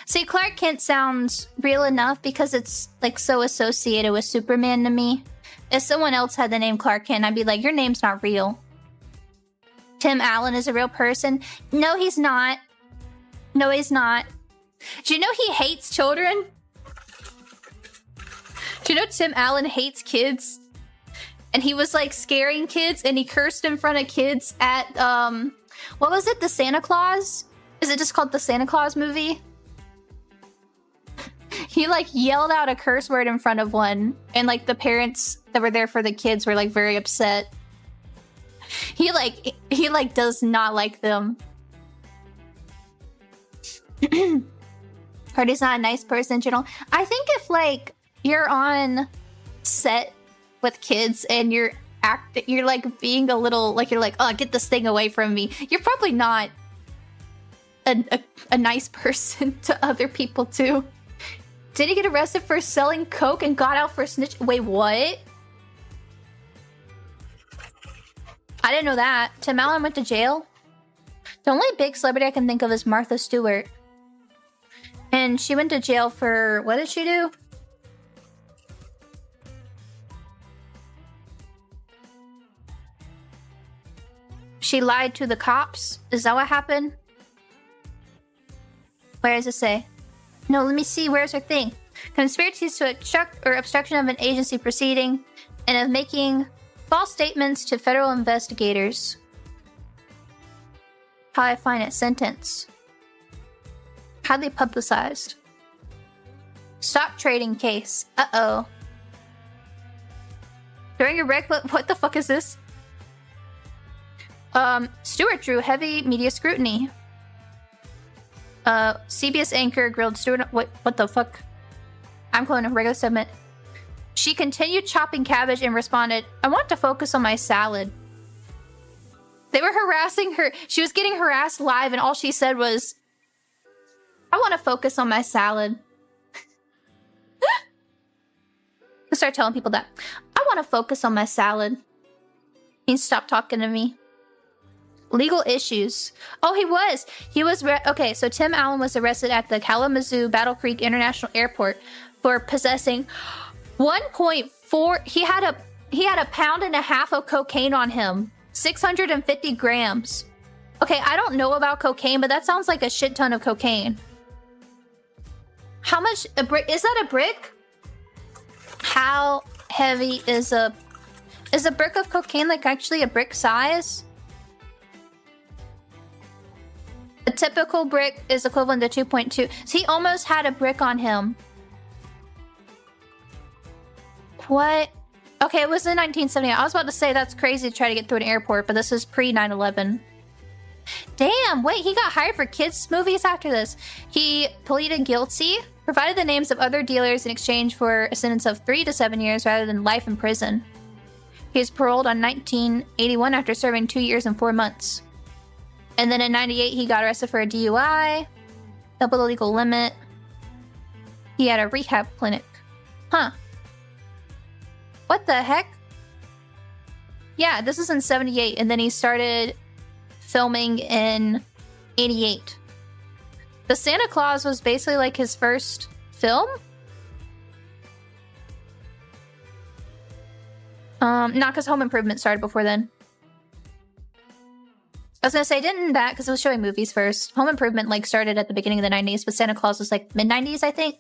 See, Clark Kent sounds real enough because it's like so associated with Superman to me. If someone else had the name Clark Kent, I'd be like, your name's not real. Tim Allen is a real person. No, he's not. No, he's not. Do you know he hates children? Do you know Tim Allen hates kids? And he was like scaring kids and he cursed in front of kids at, what was it? The Santa Claus? Is it just called the Santa Claus movie? He like yelled out a curse word in front of one, and like the parents that were there for the kids were like very upset. He does not like them. Hardy's not a nice person in general. I think if like you're on set with kids and you're like being a little like you're like, oh, get this thing away from me. You're probably not a nice person to other people too. Did he get arrested for selling coke and got out for snitch? Wait, what? I didn't know that. Tim Allen went to jail? The only big celebrity I can think of is Martha Stewart. And she went to jail for... What did she do? She lied to the cops? Is that what happened? Where does it say? No, let me see. Where's her thing? Conspiracies to obstruct or obstruction of an agency proceeding and of making false statements to federal investigators. How I find it. Sentence. Highly publicized. Stock trading case. Uh-oh. During a wreck... What the fuck is this? Stewart drew heavy media scrutiny. CBS anchor grilled Stewart... What the fuck? I'm calling a regular segment. She continued chopping cabbage and responded, I want to focus on my salad. They were harassing her. She was getting harassed live and all she said was, I want to focus on my salad. I start telling people that. I want to focus on my salad. He stopped talking to me. Legal issues. Oh, he was okay, so Tim Allen was arrested at the Kalamazoo Battle Creek International Airport for possessing 1.4... He had a pound and a half of cocaine on him. 650 grams. Okay, I don't know about cocaine, but that sounds like a shit ton of cocaine. How much... A brick? Is that a brick? How heavy is a... Is a brick of cocaine like actually a brick size? A typical brick is equivalent to 2.2. So he almost had a brick on him. What? Okay, it was in 1970. I was about to say that's crazy to try to get through an airport, but this is pre 9/11. Damn, wait, he got hired for kids' movies after this. He pleaded guilty, provided the names of other dealers in exchange for a sentence of 3 to 7 years rather than life in prison. He was paroled on 1981 after serving 2 years and 4 months. And then in 98, he got arrested for a DUI, double the legal limit. He had a rehab clinic. Huh. What the heck? Yeah, this is in 78, and then he started filming in 88. The Santa Claus was basically like his first film? Not because Home Improvement started before then. I was gonna say, didn't that, because it was showing movies first. Home Improvement, like, started at the beginning of the 90s, but Santa Claus was, like, mid-90s, I think.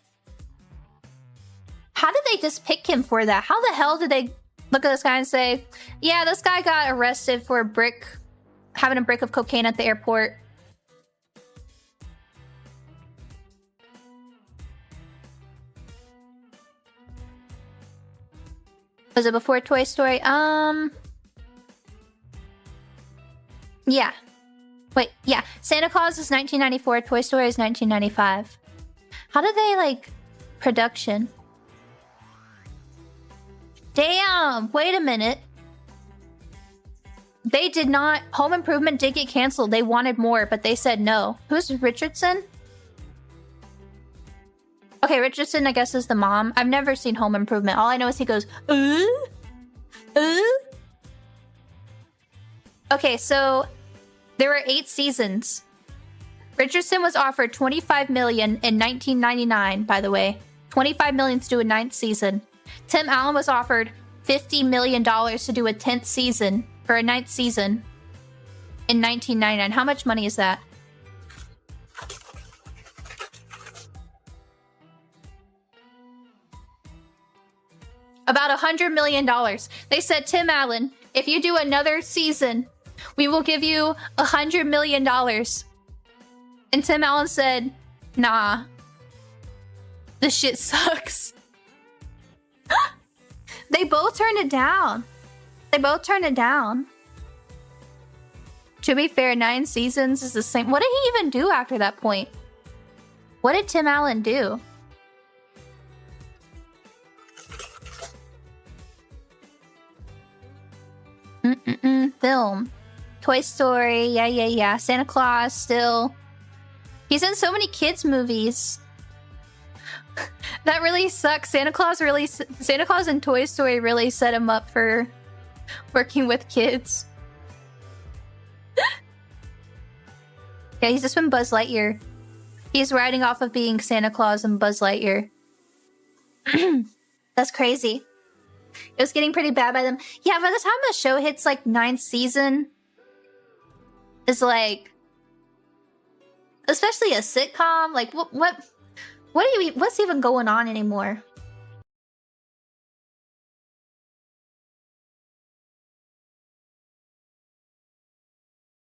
How did they just pick him for that? How the hell did they look at this guy and say, yeah, this guy got arrested for having a brick of cocaine at the airport. Was it before Toy Story? Yeah. Wait, yeah. Santa Claus is 1994. Toy Story is 1995. How did they, like, production? Damn! Wait a minute. They did not... Home Improvement did get canceled. They wanted more, but they said no. Who's Richardson? Okay, Richardson, I guess, is the mom. I've never seen Home Improvement. All I know is he goes, Okay, so... There were 8 seasons. Richardson was offered $25 million in 1999, by the way. $25 million to do a 9th season. Tim Allen was offered $50 million to do a 10th season, or a 9th season, in 1999. How much money is that? About $100 million. They said, Tim Allen, if you do another season, we will give you $100 million. And Tim Allen said, nah. This shit sucks. They both turned it down. They both turned it down. To be fair, 9 seasons is the same. What did he even do after that point? What did Tim Allen do? Film. Toy Story, yeah. Santa Claus, still. He's in so many kids' movies. That really sucks. Santa Claus and Toy Story really set him up for working with kids. Yeah, he's just been Buzz Lightyear. He's riding off of being Santa Claus and Buzz Lightyear. That's crazy. It was getting pretty bad by them. Yeah, by the time the show hits like 9th season, is like, especially a sitcom, like what's even going on anymore?